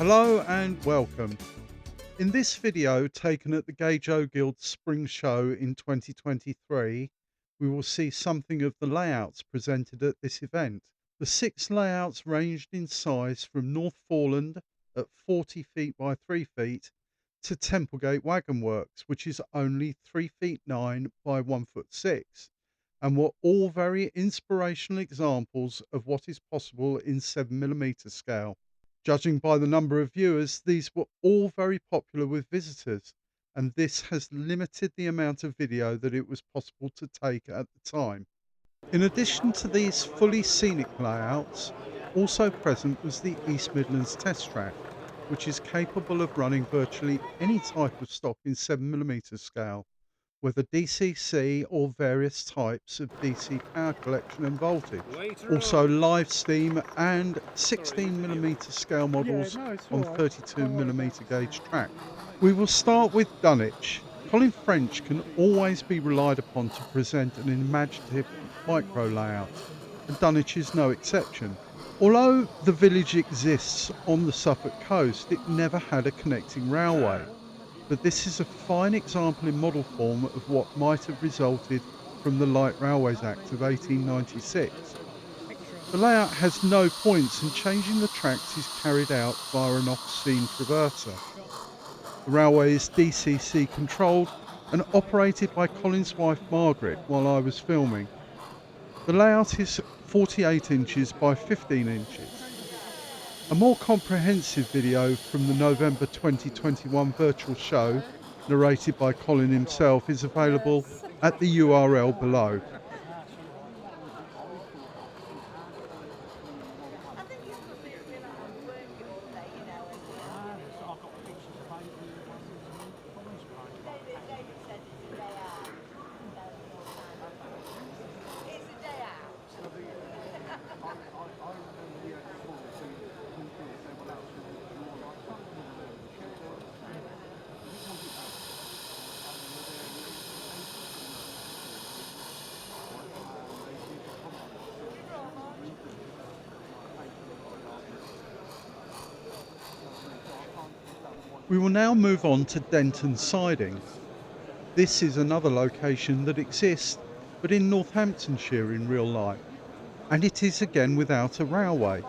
Hello and welcome. In this video taken at the Gage Guild Spring Show in 2023, we will see something of the layouts presented at this event. The 6 layouts ranged in size from North Foreland at 40 feet by 3 feet to Templegate Wagon Works, which is only 3 feet 9 by 1 foot 6, and were all very inspirational examples of what is possible in 7mm scale. Judging by the number of viewers, these were all very popular with visitors, and this has limited the amount of video that it was possible to take at the time. In addition to these fully scenic layouts, also present was the East Midlands Test Track, which is capable of running virtually any type of stock in 7mm scale, whether DCC or various types of DC power collection and voltage. Later Also on. live steam and Sorry, 16mm scale Yeah, models no, it's on all right. Don't worry about 32mm it. gauge track. We will start with Dunwich. Colin French can always be relied upon to present an imaginative micro layout, and Dunwich is no exception. Although the village exists on the Suffolk coast, it never had a connecting railway, but this is a fine example in model form of what might have resulted from the Light Railways Act of 1896. The layout has no points, and changing the tracks is carried out via an off-scene traverser. The railway is DCC controlled and operated by Colin's wife Margaret while I was filming. The layout is 48 inches by 15 inches. A more comprehensive video from the November 2021 virtual show, narrated by Colin himself, is available at the URL below. We will now move on to Denton Sidings. This is another location that exists, but in Northamptonshire in real life, and it is again without a railway.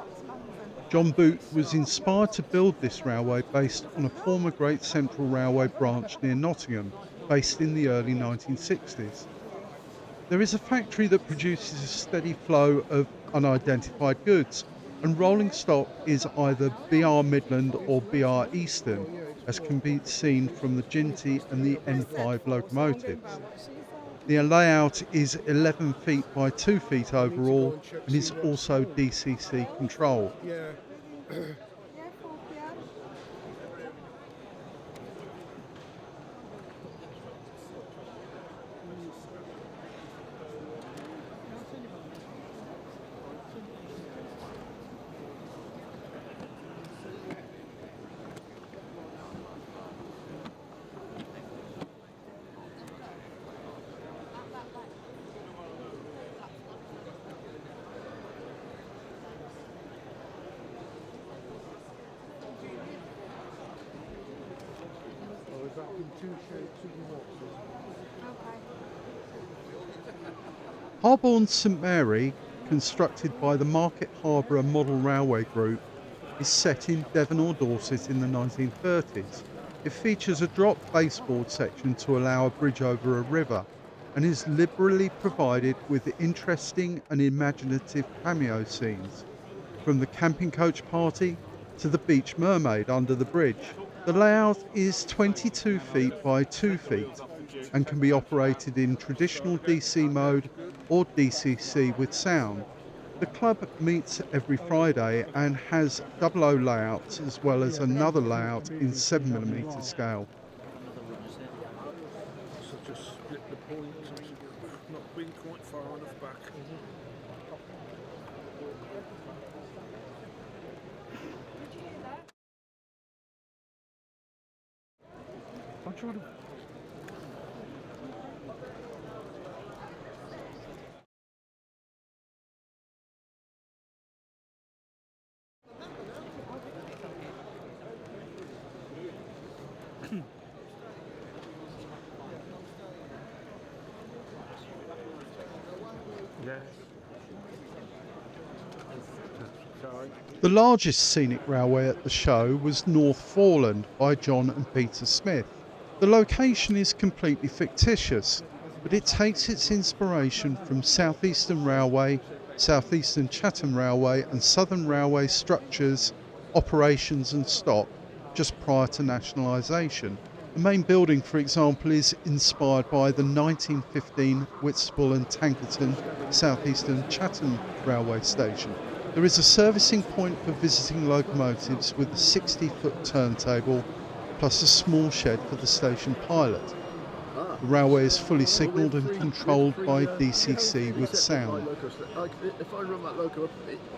John Booth was inspired to build this railway based on a former Great Central Railway branch near Nottingham, based in the early 1960s. There is a factory that produces a steady flow of unidentified goods, and rolling stock is either BR Midland or BR Eastern, as can be seen from the Ginty and the N5 locomotives. The layout is 11 feet by 2 feet I need to go overall and check, and see is what's. also DCC controlled. Yeah. Oh, is that in two shapes of the boxes? Harborne St Mary, constructed by the Market Harborough Model Railway Group, is set in Devon or Dorset in the 1930s. It features a drop baseboard section to allow a bridge over a river, and is liberally provided with interesting and imaginative cameo scenes, from the camping coach party to the beach mermaid under the bridge. The layout is 22 feet by 2 feet and can be operated in traditional DC mode or DCC with sound. The club meets every Friday and has double O layouts as well as Yeah, but I'm another getting layout in convenience in having a 7mm lot. scale. So just split the points. Not been quite far enough back. I'm trying to. Yes. Sorry. The largest scenic railway at the show was North Foreland by John and Peter Smith. The location is completely fictitious, but it takes its inspiration from South Eastern Railway, South Eastern Chatham Railway, and Southern Railway structures, operations, and stock just prior to nationalisation. The main building, for example, is inspired by the 1915 Whitstable and Tankerton South Eastern Chatham Railway Station. There is a servicing point for visiting locomotives with a 60-foot turntable, plus a small shed for the station pilot. The railway is fully signalled and controlled by DCC with sound. If I run that loco up,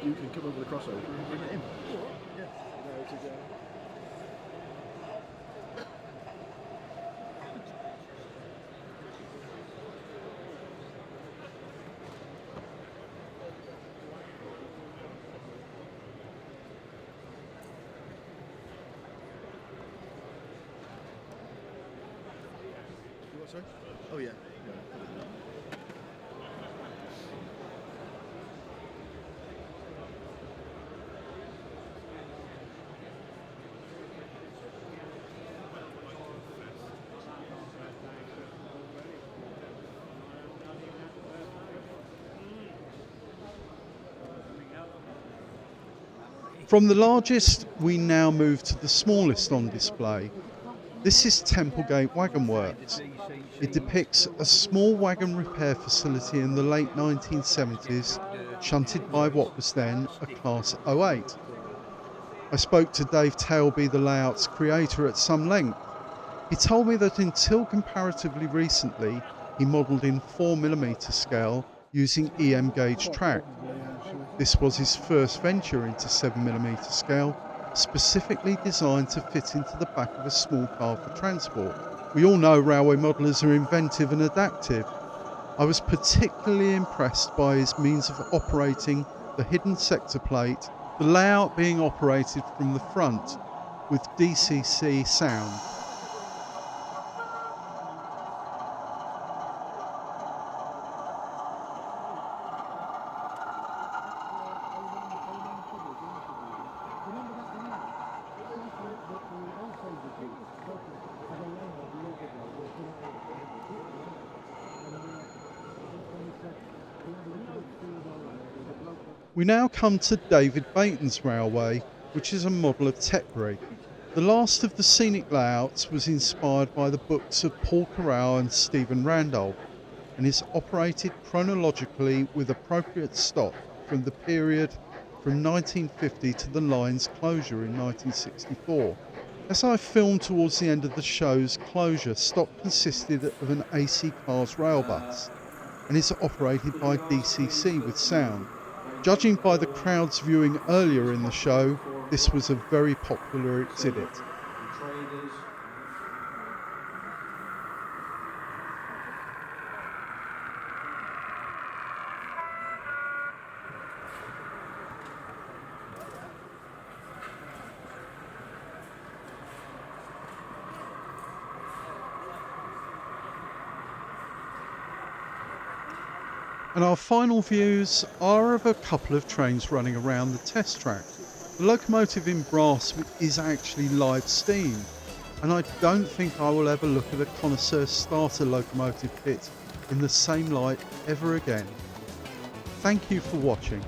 you can come over the crossover and bring it in. Yeah. Sorry? Oh yeah. From the largest, we now move to the smallest on display. This is Templegate Wagon Works. It depicts a small wagon repair facility in the late 1970s, shunted by what was then a Class 08. I spoke to Dave Tailby, the layout's creator, at some length. He told me that until comparatively recently, he modelled in 4mm scale using EM gauge track. This was his first venture into 7mm scale, specifically designed to fit into the back of a small car for transport. We all know railway modellers are inventive and adaptive. I was particularly impressed by his means of operating the hidden sector plate, the layout being operated from the front with DCC sound. We now come to David Baton's railway, which is a model of Kettering. The last of the scenic layouts was inspired by the books of Paul Corral and Stephen Randolph, and is operated chronologically with appropriate stock from the period from 1950 to the line's closure in 1964. As I filmed towards the end of the show's closure, stock consisted of an AC Cars rail bus and is operated by DCC with sound. Judging by the crowds viewing earlier in the show, this was a very popular exhibit. And our final views are of a couple of trains running around the test track. The locomotive in brass is actually live steam, and I don't think I will ever look at a connoisseur starter locomotive pit in the same light ever again. Thank you for watching.